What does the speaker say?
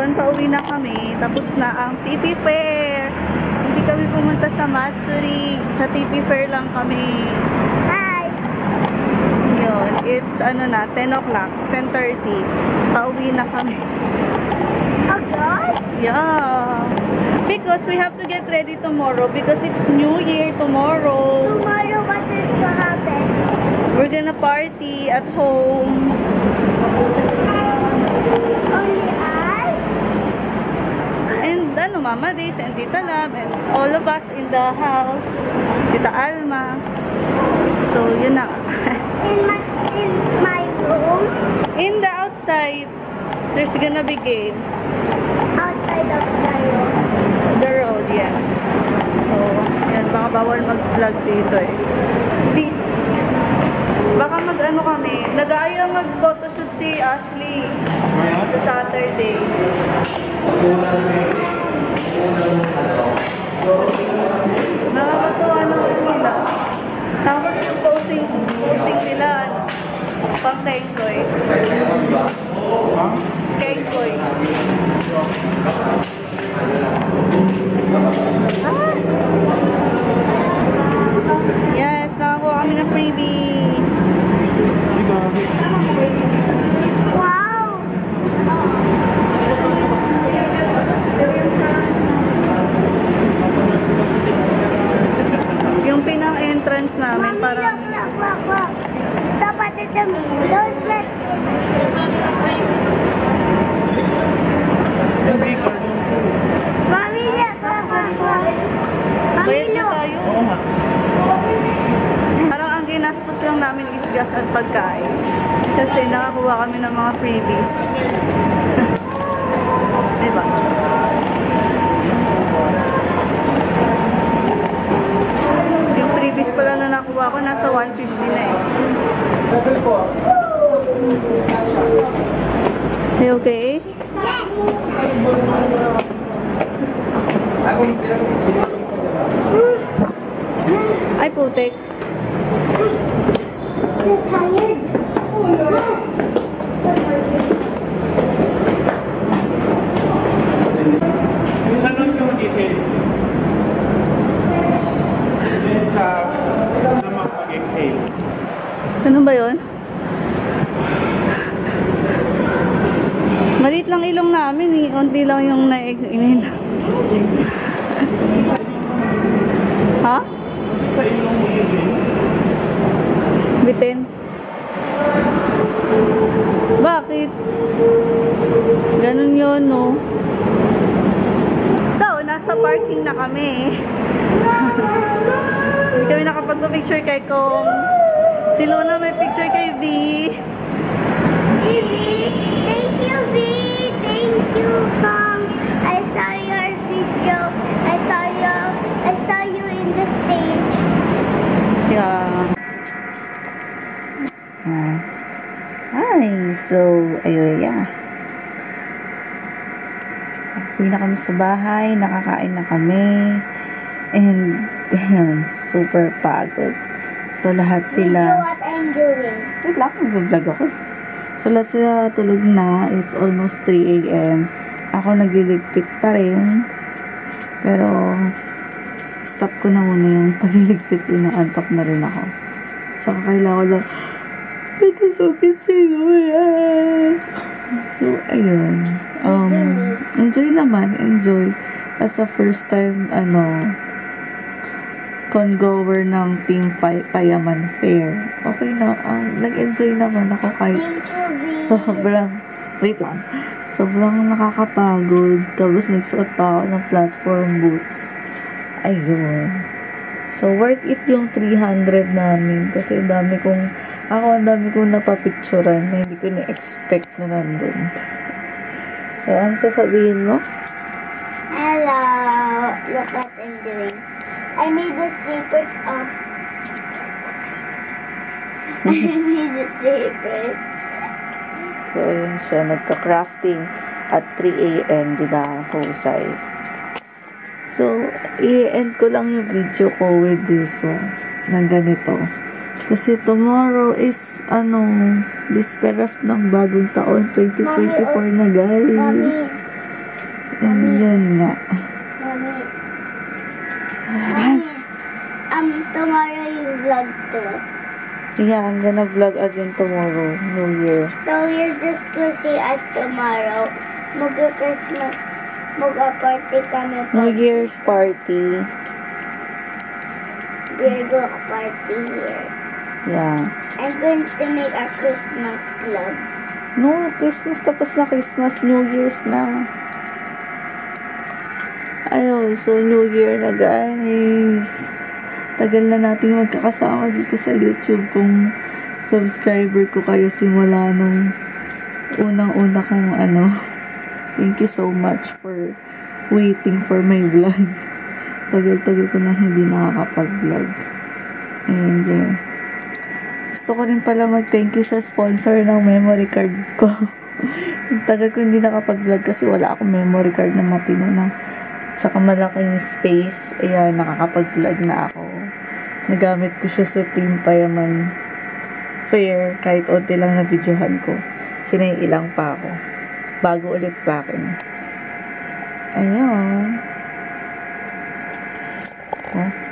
yun, pauwi na kami. Tapos na ang TP Fair. Hindi kami pumunta sa Matsuri. Sa TP Fair lang kami. Hi! Yun, it's ano na, 10 o'clock, 10:30. Pauwi na kami. Oh, God? Yeah. Because we have to get ready tomorrow because it's New Year tomorrow. Tomorrow, what is going to happen? We're gonna party at home. Only us? And ano, Mama Days and Tita Lab and all of us in the house. Tita Alma. So, yun na. In my room? In the outside, there's gonna be games. Outside of the room? The road, yes. So, yan, baka bawal mag-vlog dito eh. Baka mag-ano kami, nag-aaya mag-photoshoot si Ashley sa Saturday. Nakakatuwa naman nila. Tapos yung posting nila, ano, pang Kengkoy. Kengkoy. Ah! Yes, nakakuha kami ng freebie. Wow! Yung pinang-entrance namin, Mommy, parang... look. Stop at the tummy. Don't let it. Mommy, look. Mommy, Bayad na look. tayo. Parang ang ginastos lang namin is gas at pagkain. Kasi nakakuha kami ng mga freebies. Diba? Yung freebies pala na nakuha ko, nasa 150 na eh. You okay? Ay, putik. You're tired? Saan lang siya mag-exhale? Then sa mag-exhale. Ano ba yun? Maliit lang ilong namin eh. Unti lang yung na-exhale. Ha? Sa ilong mo yun eh. Bitin. Bakit? Ganun yun, no? So, nasa parking na kami. Hindi kami nakapagpa-picture kay Kong. Si Luna may picture kay V. Thank you, V. Thank you, Kong. I saw your video. I saw you in the stage. Yeah. Hi. So, ayun, yeah. Uwi na kami sa bahay. Nakakain na kami. And, super pagod. So, lahat You know sila... what I'm doing. Wait lang, mag-vlog ako. So, lahat sila tulog na. It's almost 3 a.m. Ako nagliligpit pa rin. Pero, stop ko na muna yung pagliligpit. Inaantok na rin ako. So, kailangan ko lang matutugin sa'yo yan. So, ayun. Enjoy naman. Enjoy. As a first time, con-goer ng Team Payaman Fair. Okay na. Nag-enjoy naman ako kahit sobrang, wait lang, sobrang nakakapagod. Tapos nagsuot pa ako ng platform boots. Ayun. So, worth it yung 300 namin. Kasi ang dami kong napapicturan na hindi ko na-expect na nandun. So, ano sasabihin mo? Hello. Look what I'm doing. I made the slippers of. I made the slippers. So, ayun siya. Nagka-crafting at 3 a.m. Husay. So, i-end ko lang yung video ko with this one. Ng ganito. Kasi tomorrow is, bisperas ng bagong taon, 2024 na, guys. Mommy. And yun nga. Mommy. Mommy. Tomorrow you vlog too. Yeah, I'm gonna vlog again tomorrow, New Year. So you're just gonna see us tomorrow. Mag-Christmas, mag-party kami po. New Year's party. We're going to party here. Yeah. I'm going to make a Christmas club. No, Christmas. Tapos na Christmas. New Year's na. Ayun, so New Year na guys. Tagal na natin magkakasama dito sa YouTube. Kung subscriber ko kayo simula nung unang-una kong Thank you so much for waiting for my vlog. Tagal-tagal ko na hindi nakakapag-vlog. And gusto ko rin pala mag-thank you sa sponsor ng memory card ko. Tagal ko hindi nakapag-vlog kasi wala akong memory card na matino na tsaka malaking space. Ayan, nakakapag-vlog na ako. Nagamit ko siya sa Team Payaman Fair. Kahit onti lang na videohan ko. Sinaiilang pa ako. Bago ulit sa akin. Ayan. Oh.